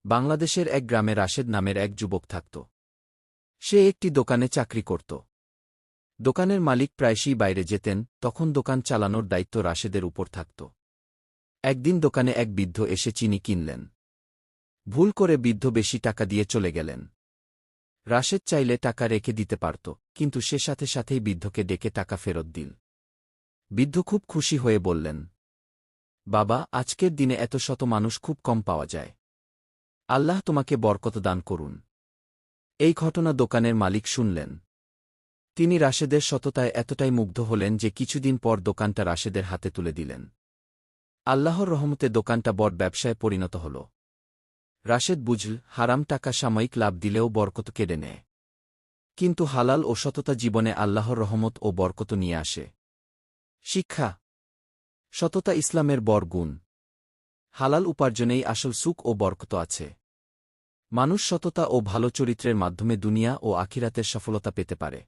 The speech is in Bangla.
বাংলাদেশের এক গ্রামে রাশেদ নামের এক যুবক থাকত। সে একটি দোকানে চাকরি করত। দোকানের মালিক প্রায়শই বাইরে যেতেন, তখন দোকান চালানোর দায়িত্ব রাশেদের উপর থাকত। একদিন দোকানে এক বৃদ্ধ এসে চিনি কিনলেন। ভুল করে বৃদ্ধ বেশি টাকা দিয়ে চলে গেলেন। রাশেদ চাইলে টাকা রেখে দিতে পারত, কিন্তু সে সাথে সাথেই বৃদ্ধকে ডেকে টাকা ফেরত দিল। বৃদ্ধ খুব খুশি হয়ে বললেন, বাবা, আজকের দিনে এত শত মানুষ খুব কম পাওয়া যায়। আল্লাহ তোমাকে বরকত দান করুন। এই ঘটনা দোকানের মালিক শুনলেন। তিনি রাশেদের সততায় এতটাই মুগ্ধ হলেন যে কিছুদিন পর দোকানটা রাশেদের হাতে তুলে দিলেন। আল্লাহর রহমতে দোকানটা বড় ব্যবসায় পরিণত হল। রাশেদ বুঝল, হারাম টাকা সাময়িক লাভ দিলেও বরকত কেড়ে নেয়, কিন্তু হালাল ও সততা জীবনে আল্লাহর রহমত ও বরকত নিয়ে আসে। শিক্ষা: সততা ইসলামের বড় গুণ। হালাল উপার্জনেই আসল সুখ ও বরকত আছে। মানুষ সততা ও ভালো চরিত্রের মাধ্যমে দুনিয়া ও আখিরাতের সফলতা পেতে পারে।